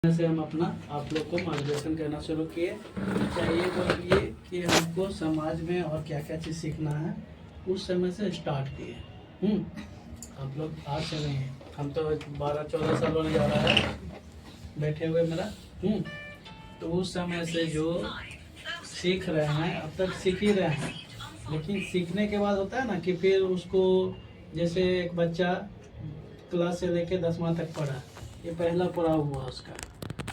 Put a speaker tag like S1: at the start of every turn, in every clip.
S1: से हम अपना आप लोग को मार्गदर्शन करना शुरू किए। चाहिए बोलिए कि हमको समाज में और क्या क्या चीज़ सीखना है, उस समय से स्टार्ट किए। आप लोग आज से नहीं, हम तो 12-14 साल होने जा रहा है बैठे हुए मेरा। तो उस समय से जो सीख रहे हैं, अब तक सीख ही रहे हैं, लेकिन सीखने के बाद होता है ना कि फिर उसको, जैसे एक बच्चा क्लास से लेके 10वां तक पढ़ा, ये पहला पड़ाव हुआ उसका,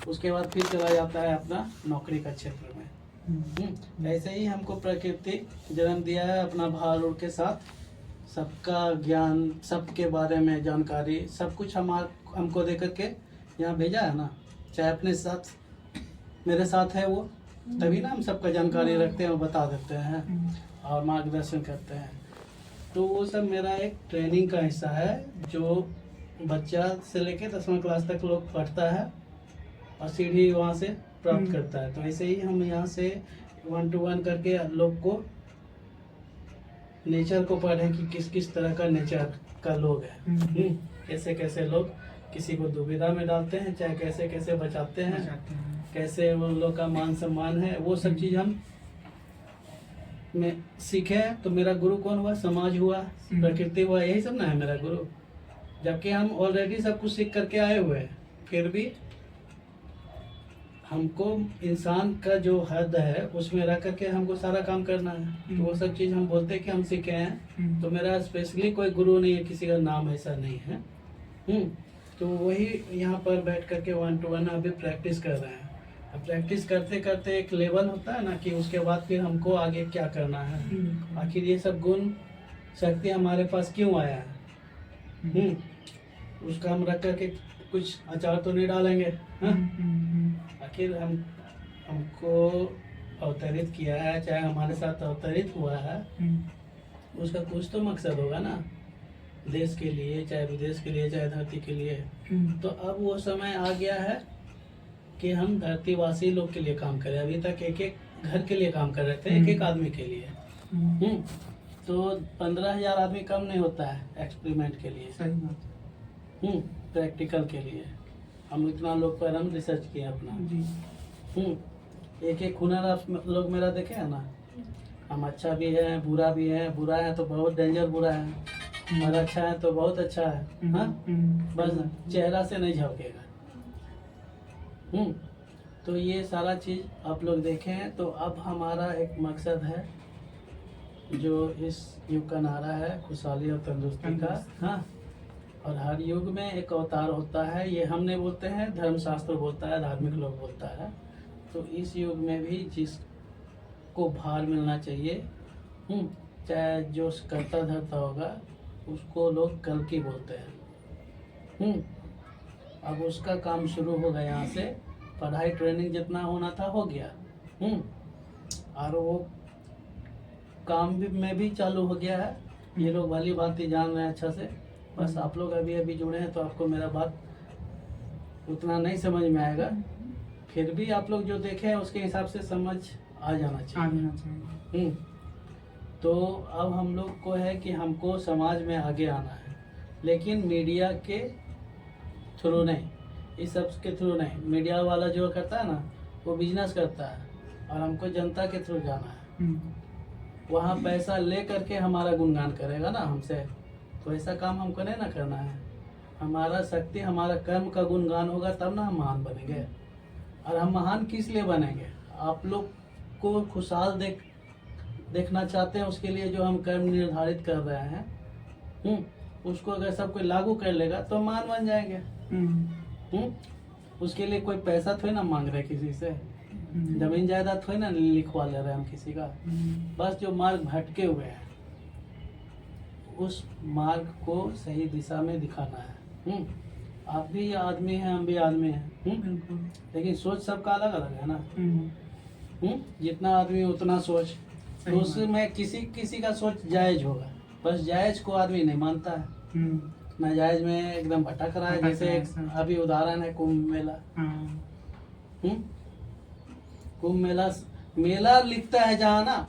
S1: उसके बाद फिर चला जाता है अपना नौकरी का क्षेत्र में। ऐसे ही हमको प्रकृति जन्म दिया है अपना भार उड़ के साथ, सबका ज्ञान, सबके बारे में जानकारी, सब कुछ हमको दे करके यहाँ भेजा है ना। चाहे अपने साथ मेरे साथ है वो, तभी ना हम सबका जानकारी रखते हैं और बता देते हैं और मार्गदर्शन करते हैं। तो वो सब मेरा एक ट्रेनिंग का हिस्सा है, जो बच्चा से लेके 10वां क्लास तक लोग पढ़ता है और सीढ़ी वहाँ से प्राप्त करता है। तो ऐसे ही हम यहाँ से 1 to 1 करके लोग को, नेचर को पढ़ें कि किस किस तरह का नेचर का लोग है, कैसे कैसे लोग किसी को दुविधा में डालते हैं, चाहे कैसे कैसे बचाते हैं, कैसे वो लोग का मान सम्मान है, वो सब चीज़ हम में सीखे। तो मेरा गुरु कौन हुआ? समाज हुआ, प्रकृति हुआ, यही सब ना है मेरा गुरु। जबकि हम ऑलरेडी सब कुछ सीख करके आए हुए हैं, फिर भी हमको इंसान का जो हद है उसमें रह करके हमको सारा काम करना है। तो वो सब चीज़ हम बोलते हैं कि हम सीखे हैं। तो मेरा स्पेशली कोई गुरु नहीं है, किसी का नाम ऐसा नहीं है। तो वही यहाँ पर बैठ करके 1 to 1 अभी प्रैक्टिस कर रहे हैं। अब प्रैक्टिस करते करते एक लेवल होता है ना कि उसके बाद फिर हमको आगे क्या करना है, आखिर ये सब गुण शक्ति हमारे पास क्यों आया है, उसका हम रख करके कुछ अचार तो नहीं डालेंगे। आखिर हमको अवतरित किया है, चाहे हमारे साथ अवतरित हुआ है, उसका कुछ तो मकसद होगा ना, देश के लिए, चाहे विदेश के लिए, चाहे धरती के लिए। तो अब वो समय आ गया है कि हम धरतीवासी लोग के लिए काम करें। अभी तक एक एक घर के लिए काम कर रहे थे, एक एक आदमी के लिए। तो 15,000 आदमी कम नहीं होता है एक्सपेरिमेंट के लिए,
S2: सही बात।
S1: प्रैक्टिकल के लिए। हम इतना लोग पर हम रिसर्च किए अपना जी। एक एक हुनर आप लोग मेरा देखे है ना, हम अच्छा भी है, बुरा भी है। बुरा है तो बहुत डेंजर बुरा है, और अच्छा है तो बहुत अच्छा है। हाँ, बस चेहरा से नहीं झलकेगा। तो ये सारा चीज आप लोग देखे हैं। तो अब हमारा एक मकसद है, जो इस युग का नारा है, खुशहाली और तंदुरुस्ती का। हाँ, और हर युग में एक अवतार होता है, ये हम नहीं बोलते हैं, धर्मशास्त्र बोलता है, धार्मिक लोग बोलता है। तो इस युग में भी जिसको भार मिलना चाहिए, चाहे जो करता धरता होगा, उसको लोग कल्कि बोलते हैं। अब उसका काम शुरू होगा। यहाँ से पढ़ाई ट्रेनिंग जितना होना था हो गया, और वो काम भी में भी चालू हो गया है। ये लोग वाली बात ही जान रहे हैं अच्छा से। बस आप लोग अभी अभी जुड़े हैं तो आपको मेरा बात उतना नहीं समझ में आएगा, फिर भी आप लोग जो देखे हैं उसके हिसाब से समझ आ जाना चाहिए। तो अब हम लोग को है कि हमको समाज में आगे आना है, लेकिन मीडिया के थ्रू नहीं, इस सब के थ्रू नहीं। मीडिया वाला जो करता है ना, वो बिजनेस करता है, और हमको जनता के थ्रू जाना है। वहाँ पैसा ले करके हमारा गुणगान करेगा ना हमसे, तो ऐसा काम हमको नहीं ना करना है। हमारा शक्ति, हमारा कर्म का गुणगान होगा, तब ना हम महान बनेंगे। और हम महान किस लिए बनेंगे? आप लोग को खुशहाल देखना चाहते हैं, उसके लिए जो हम कर्म निर्धारित कर रहे हैं, उसको अगर सब कोई लागू कर लेगा तो महान बन जाएंगे। उसके लिए कोई पैसा थोड़ी ना मांग रहे किसी से, जमीन जायदाद थोड़ी ना लिखवा ले रहे हम किसी का। बस जो मार्ग भटके हुए हैं, उस मार्ग को सही दिशा में दिखाना है। आप भी आदमी हैं, हम भी आदमी हैं, लेकिन सोच सबका अलग अलग है ना। जितना आदमी उतना सोच, तो उसमें किसी किसी का सोच जायज होगा, बस जायज को आदमी नहीं मानता है। नाजायज में एकदम भटक रहा है। जैसे अभी उदाहरण है कुंभ मेला। कुंभ मेला, मेला लिखता है जहाँ ना,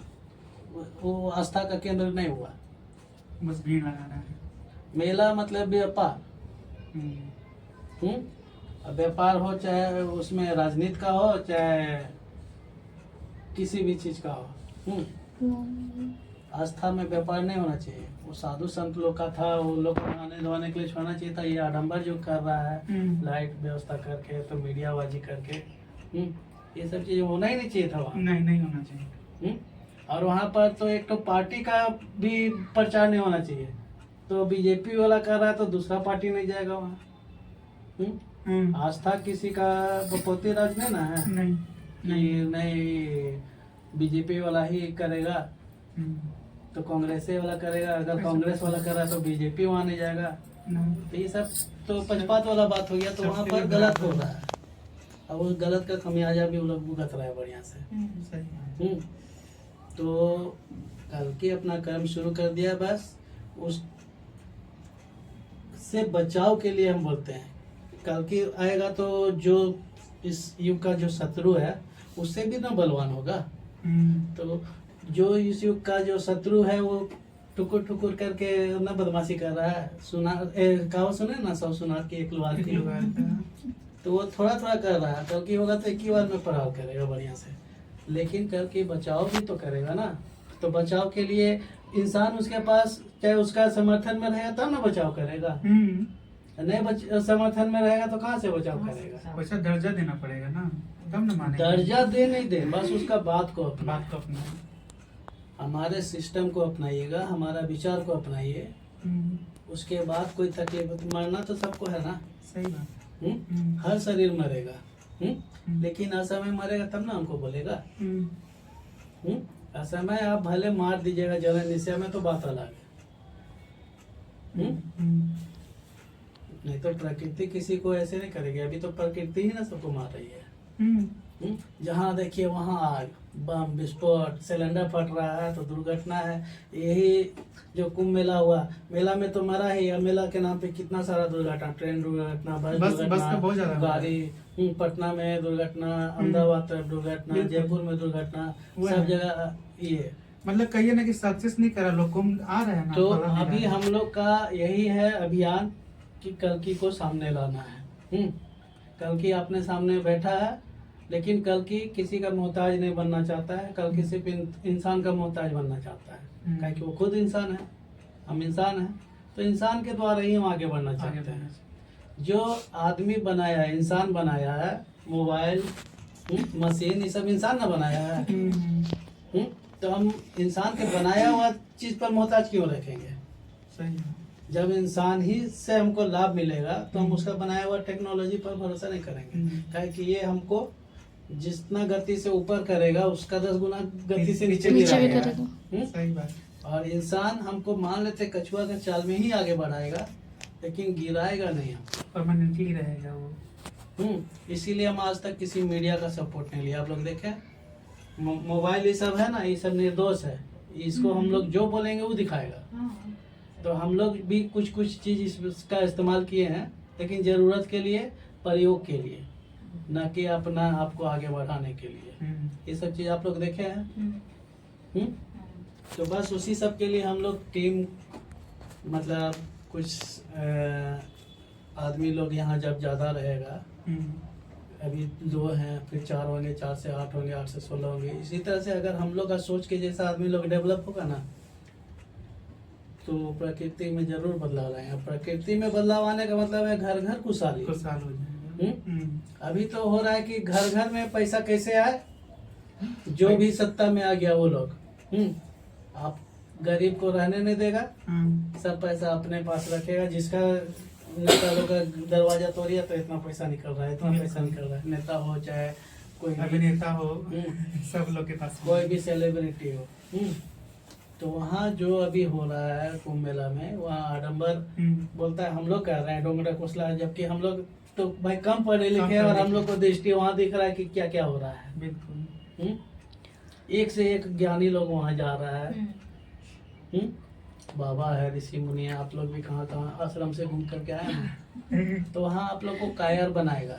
S1: वो आस्था का केंद्र नहीं हुआ,
S2: बस भीड़ लगा रहा है।
S1: मेला मतलब व्यापार। अब व्यापार हो चाहे उसमें राजनीति का हो चाहे किसी भी चीज का हो, आस्था में व्यापार नहीं होना चाहिए। वो साधु संत लोग का था, वो लोग को नहाने धोने के लिए छोड़ना चाहिए था। ये आडंबर जो कर रहा है लाइट व्यवस्था करके तो मीडियाबाजी करके, ये सब चीजें होना ही नहीं चाहिए था वहाँ।
S2: नहीं होना चाहिए।
S1: और वहाँ पर तो एक तो पार्टी का भी प्रचार नहीं होना चाहिए। तो बीजेपी वाला कर रहा है तो दूसरा पार्टी नहीं जाएगा वहाँ। आस्था किसी का बपोती राज नहीं ना है नहीं बीजेपी वाला ही करेगा तो कांग्रेस वाला करेगा, अगर कांग्रेस वाला कर रहा है तो बीजेपी वहाँ नहीं जाएगा। तो ये सब तो पक्षपात वाला बात हो गया, तो वहाँ पर गलत हो रहा है। अब उस गलत का खमियाजा भी वो लोग भुगत रहा है बढ़िया से। तो कल के अपना कर्म शुरू कर दिया, बस उस से बचाव के लिए हम बोलते हैं। कल की आएगा तो जो इस युग का जो शत्रु है उससे भी ना बलवान होगा। तो जो इस युग का जो शत्रु है वो टुकुर टुकुर करके ना बदमाशी कर रहा है। कहावत सुने ना, 100 सुनार की एक लुहार की। तो वो थोड़ा थोड़ा कर रहा है, कल की होगा तो एक ही बार में प्रहार करेगा बढ़िया से। लेकिन कल की बचाव भी तो करेगा ना। तो बचाव के लिए इंसान उसके पास चाहे उसका समर्थन में रहेगा तब ना बचाव करेगा। नहीं समर्थन में रहेगा तो कहाँ से बचाव करेगा?
S2: वैसा दर्जा देना पड़ेगा ना, तब ना मानेगा।
S1: दर्जा दे नहीं दे, बस उसका बात को अपना हमारे सिस्टम को अपनाइएगा, हमारा विचार को अपनाइए। उसके बाद कोई तकलीफ, मरना तो सबको है ना।
S2: सही बात।
S1: हर शरीर मरेगा। लेकिन असमय मरेगा तब ना हमको बोलेगा। असमय आप भले मार दीजिएगा जलन निश्चय में तो बात अलग है। नहीं तो प्रकृति किसी को ऐसे नहीं करेगी। अभी तो प्रकृति ही ना सबको मार रही है। जहाँ देखिए वहाँ आग, बम विस्फोट, सिलेंडर फट रहा है तो दुर्घटना है। यही जो कुंभ मेला हुआ, मेला में तो मरा ही। मेला के नाम पे कितना सारा दुर्घटना, ट्रेन दुर्घटना, बस दुर्घटना, गाड़ी, पटना में दुर्घटना, अहमदाबाद तरफ दुर्घटना, जयपुर में दुर्घटना, सब जगह ये
S2: मतलब कहिए ना कि सक्सेस नहीं करा लोग, कुंभ आ रहे हैं ना।
S1: तो अभी हम लोग का यही है अभियान कि कल्कि को सामने लाना है। कल्कि अपने सामने बैठा है, लेकिन कल्कि किसी का मोहताज नहीं बनना चाहता है। कल्कि सिर्फ इंसान का मोहताज बनना चाहता है। क्योंकि वो खुद इंसान है, हम इंसान हैं, तो इंसान के द्वारा ही हम आगे बढ़ना चाहते हैं। जो आदमी बनाया है, इंसान बनाया है, मोबाइल, मशीन, ये सब इंसान ना बनाया है। तो हम इंसान के बनाया हुआ चीज पर मोहताज क्यों रखेंगे?
S2: सही।
S1: जब इंसान ही से हमको लाभ मिलेगा तो हम उसका बनाया हुआ टेक्नोलॉजी पर भरोसा नहीं करेंगे। काहे कि ये हमको जितना गति से ऊपर करेगा उसका 10 गुना गति से नीचे भी करेगा।
S2: सही बात।
S1: और इंसान हमको मान लेते कछुआ के चाल में ही आगे बढ़ाएगा, लेकिन गिराएगा नहीं, हम
S2: परमानेंटली रहेगा वो।
S1: इसीलिए हम आज तक किसी मीडिया का सपोर्ट नहीं लिया। आप लोग देखें मोबाइल ये सब है ना, ये सब निर्दोष है। इसको हम लोग जो बोलेंगे वो दिखाएगा। तो हम लोग भी कुछ कुछ चीज इसका इस्तेमाल किए हैं, लेकिन जरूरत के लिए, प्रयोग के लिए, न कि अपना आपको आगे बढ़ाने के लिए। ये सब चीज आप लोग देखे हैं। तो बस उसी सब के लिए हम लोग टीम, मतलब कुछ आदमी लोग यहाँ जब ज्यादा रहेगा, अभी 2 हैं, फिर 4 होंगे, 4 से 8 होंगे, 8 से 16 होंगे। इसी तरह से अगर हम लोग का सोच के जैसा आदमी लोग डेवलप होगा ना, तो प्रकृति में जरूर बदलाव आएगा। प्रकृति में बदलाव आने का मतलब है घर घर खुशहाली
S2: हो जाएगा।
S1: अभी तो हो रहा है कि घर घर में पैसा कैसे आए, जो भी सत्ता में आ गया वो लोग आप गरीब को रहने नहीं देगा। सब पैसा अपने पास रखेगा। जिसका नेता लोग का दरवाजा तोड़िया तो इतना पैसा निकल रहा है, इतना पैसा निकल रहा है। नेता हो चाहे कोई
S2: अभिनेता हो, सब लोग के पास,
S1: कोई भी सेलिब्रिटी हो। तो वहाँ जो अभी हो रहा है कुंभ मेला में, वहाँ आडम्बर बोलता है हम लोग कर रहे हैं डोंगरा कोसला, जबकि हम लोग तो भाई कम पढ़े लिखे हैं और हम लोग को दृष्टि वहाँ दिख रहा है कि क्या क्या हो रहा है।
S2: बिल्कुल।
S1: एक से एक ज्ञानी लोग वहाँ जा रहा है। बाबा है, ऋषि मुनि है, आप लोग भी कहाँ कहाँ आश्रम से घूम करके आए हैं। तो वहाँ आप लोग को कायर बनाएगा।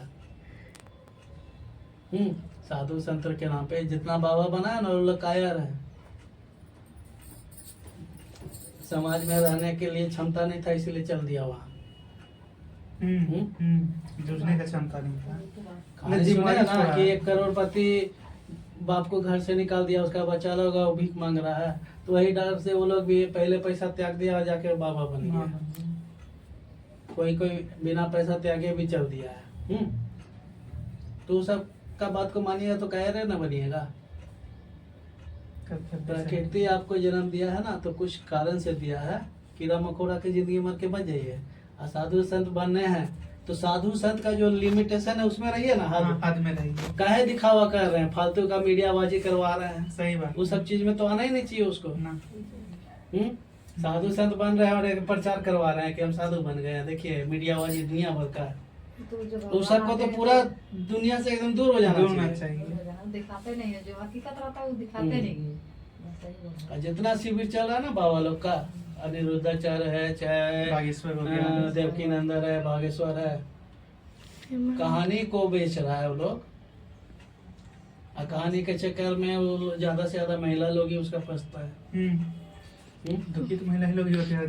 S1: साधु संत के नाम पे जितना बाबा बना है ना, वो लोग कायर है। समाज में रहने के लिए क्षमता नहीं था, इसीलिए चल दिया वहाँ।
S2: जूझने का क्षमता नहीं था।
S1: कहानी सुना है ना कि एक करोड़पति बाप को घर से निकाल दिया, उसका बच्चा लोग वो भीख मांग रहा है, तो वही डर से वो लोग भी पहले पैसा त्याग दिया और जाके बाबा बन गया। कोई कोई बिना पैसा त्यागे भी चल दिया है। तो सब का बात को मानिएगा तो कह रहे ना बनिएगा। प्रकृति आपको जन्म दिया है ना तो कुछ कारण से दिया है। कीड़ा मकोड़ा की जिंदगी मर के बच जाइए, और साधु संत बनने हैं तो साधु संत का जो लिमिटेशन है उसमें रहिए ना,
S2: हद में रहिए।
S1: काहे दिखावा कर रहे हैं, फालतू का मीडियाबाजी करवा रहे हैं।
S2: सही बात।
S1: वो सब चीज में तो आना ही नहीं चाहिए उसको
S2: ना।
S1: साधु संत बन रहे हैं और एक प्रचार करवा रहे हैं कि हम साधु बन गए हैं। देखिए मीडियाबाजी दुनिया भर का है। उस सबको तो पूरा दुनिया से एकदम दूर हो जाना चाहिए।
S3: दिखाते नहीं है, जो हकीकत रहता है वो दिखाते नहीं है।
S1: और जितना शिविर चल रहा है ना बाबा लोग का, अनिरुद्धाचार्य है, चाहे
S2: बागेश्वर हो गया,
S1: देवकी नंदन है, बागेश्वर है, कहानी को बेच रहा है वो लोग। और कहानी के चक्कर में वो ज्यादा से ज्यादा महिला लोग ही उसका फंसता है।
S2: दुखी तो महिला ही लोग ही होते हैं।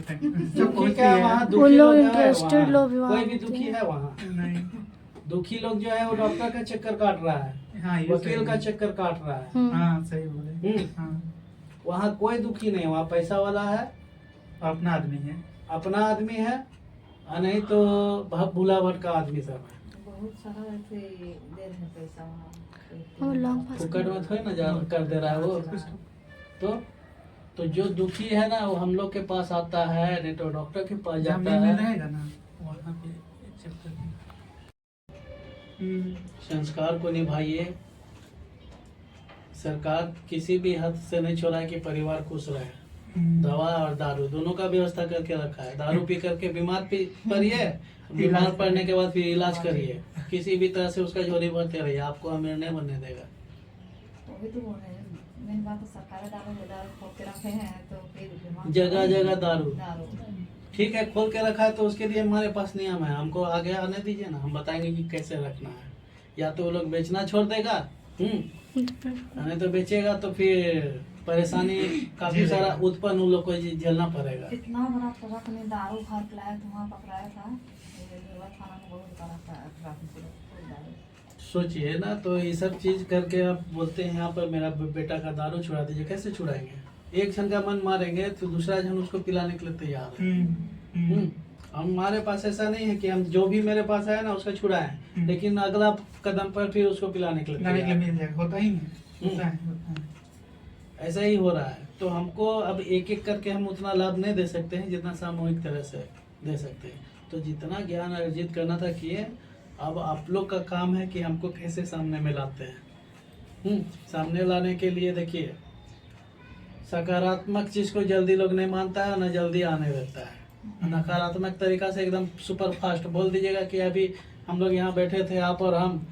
S1: दुखी क्या है वहाँ,
S4: वो
S1: दुखी
S4: लोग
S1: लोग
S4: इंटरेस्टेड लोग भी वहाँ
S1: कोई भी
S4: होते
S1: दुखी
S4: हैं।
S1: है वहाँ।
S2: नहीं।
S1: दुखी लोग जो है वो डॉक्टर का चक्कर काट रहा है,
S2: हाँ, ये
S1: वकील
S2: सही
S1: का
S2: है।
S1: चक्कर काट रहा है।
S2: हाँ सही बोले। हाँ,
S1: वहाँ कोई दुखी नहीं, वहाँ पैसा वाला है,
S2: अपना आदमी है।
S1: अपना आदमी है, और नहीं तो भूला भटका आदमी सब है।
S3: बहुत सारा ऐसे दे रहे हैं पैसा
S4: वो
S3: वहाँ।
S4: लॉन्ग पास
S1: फुकट में थोड़ी ना जा कर दे रहा है वो। तो जो दुखी है ना वो हम लोग के पास आता है, नहीं तो डॉक्टर के पास
S2: जहाँ
S1: जाता
S2: में
S1: है।
S2: रहेगा ना वहाँ पे चेक कर
S1: संस्कार को निभाइए। सरकार किसी भी हद से नहीं छोड़ा है कि परिवार खुश रहे। दवा और दारू दोनों का व्यवस्था करके रखा है। दारू पी करके बीमार पड़िए, बीमार पड़ने के बाद फिर इलाज करिए। किसी भी तरह से उसका झोली भरते रहिए, आपको अमीर नहीं बनने देगा।
S3: वही तो बोल रहे हैं, मेन बात तो सरकार दारू खोल के रखे हैं तो फिर बीमार-
S1: जगह जगह दारू।
S3: दारू
S1: ठीक है, खोल के रखा है तो उसके लिए हमारे पास नियम है, हमको आगे आने दीजिए ना, हम बताएंगे कि कैसे रखना है। या तो वो लोग बेचना छोड़ देगा, नहीं तो बेचेगा तो फिर परेशानी काफी सारा उत्पन्न उन लोग को झेलना पड़ेगा।
S3: इतना बड़ा ट्रक में दारू भर के लाया तो वहाँ पकड़ाया था। ये थाना में बहुत बड़ा ट्रक में दारू।
S1: सोचिए ना, तो ये सब चीज करके आप बोलते हैं यहाँ पर मेरा बेटा का दारू छुड़ा दीजिए। कैसे छुड़ाएंगे? एक जन का मन मारेंगे तो दूसरा जन उसको पिलाने के लिए तैयार है। हमारे पास ऐसा नहीं है कि हम जो भी मेरे पास आया ना उसका छुड़ाएं, लेकिन अगला कदम पर फिर उसको पिलाने के लिए
S2: लाने के लिए
S1: तैयार
S2: मिल जाएगा। होता ही नहीं। होता है।
S1: ऐसा ही हो रहा है। तो हमको अब एक एक करके हम उतना लाभ नहीं दे सकते हैं जितना सामूहिक तरह से दे सकते हैं। तो जितना ज्ञान अर्जित करना था किए। अब आप लोग का काम है कि हमको कैसे सामने में लाते हैं। सामने लाने के लिए देखिए, सकारात्मक चीज को जल्दी लोग नहीं मानता है, ना जल्दी आने देता है। नकारात्मक तरीका से एकदम सुपर फास्ट बोल दीजिएगा कि अभी हम लोग यहाँ बैठे थे, आप और हम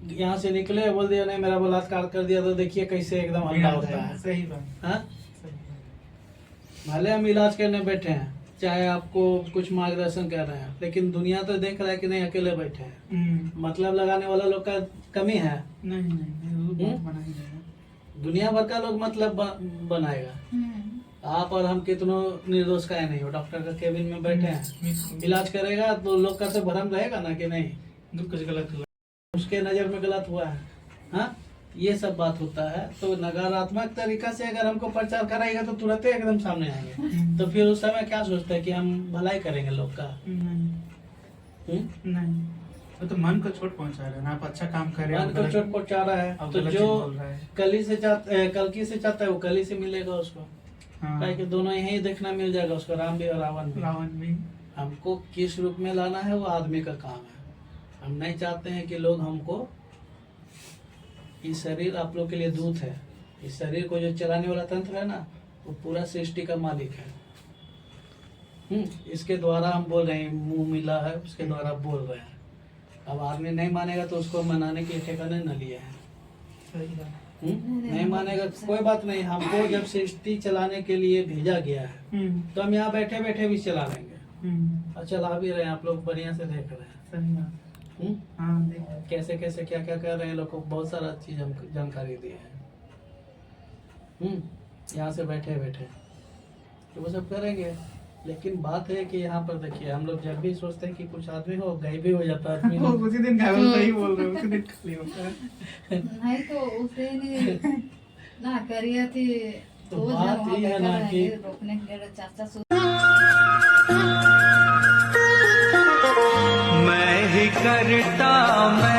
S1: यहाँ से निकले, बोल दिया नहीं मेरा बलात्कार कर दिया, तो देखिए कैसे एकदम हल्ला होता है।
S2: सही बात।
S1: हाँ,
S2: सही बात।
S1: भले हम इलाज करने बैठे हैं, चाहे आपको कुछ मार्गदर्शन कर रहे हैं, लेकिन दुनिया तो देख रहा है कि नहीं अकेले बैठे हैं। मतलब लगाने वाला लोग का कमी है।
S2: नहीं वो बहुत बना ही रहेगा।
S1: दुनिया भर का लोग मतलब बनाएगा। आप और हम कितनों निर्दोष का है नहीं हो, डॉक्टर का केबिन में बैठे हैं, इलाज करेगा तो लोग का तो भ्रम रहेगा ना कि नहीं
S2: कुछ गलत हुआ,
S1: उसके नजर में गलत हुआ है। हाँ, ये सब बात होता है। तो नकारात्मक तरीका से अगर हमको प्रचार कराएगा तो तुरंत ही एकदम सामने आएंगे। तो फिर उस समय क्या सोचते हैं कि हम भलाई करेंगे लोग का?
S2: नहीं वो तो मन को चोट पहुंचा रहे हैं। आप अच्छा काम कर रहे हैं,
S1: मन को चोट पहुंचा रहा है।
S2: अब
S1: तो
S2: गलत
S1: जो
S2: चीज बोल रहा है।
S1: कल से चाहता है वो कल ही से मिलेगा उसको।
S2: हाँ।
S1: कि दोनों यही देखना मिल जाएगा उसको, राम भी और रावण भी।
S2: रावण भी।
S1: हमको किस रूप में लाना है वो आदमी का काम है। हम नहीं चाहते हैं कि लोग हमको, इस शरीर आप लोग के लिए दूत है। इस शरीर को जो चलाने वाला तंत्र है ना, वो पूरा सृष्टि का मालिक है। इसके द्वारा हम बोल रहे हैं, मुंह मिला है उसके द्वारा बोल रहे हैं। अब आदमी नहीं मानेगा तो उसको मनाने के ठिकाने न लिए हैं।
S2: सही बात।
S1: नहीं मानेगा कोई बात नहीं। हमको जब सृष्टि चलाने के लिए भेजा गया है तो हम यहाँ बैठे बैठे भी चला लेंगे, और चला भी रहे हैं। आप लोग बढ़िया से देख रहे हैं।
S2: सही बात। हाँ, देख।
S1: कैसे कैसे क्या क्या कर रहे हैं लोग को बहुत सारा चीज हम जानकारी दिए हैं। यहाँ से बैठे बैठे तो वो सब करेंगे। लेकिन बात है कि यहाँ पर देखिए हम लोग जब भी सोचते हैं कि कुछ आदमी हो गायब भी हो जाता है आदमी
S2: वो
S1: लोग।
S2: उसी दिन गायब, सही बोल रहे हो, उसी दिन खाली होता है।
S3: नहीं तो उसे नहीं ना करिए थी
S1: तो
S3: जो
S1: बात
S3: वहाँ
S1: ये है
S3: बैठा
S1: ना
S3: रहेंगे,
S1: कि-
S3: रोकने के लिए चाचा
S5: मैं ही करता मैं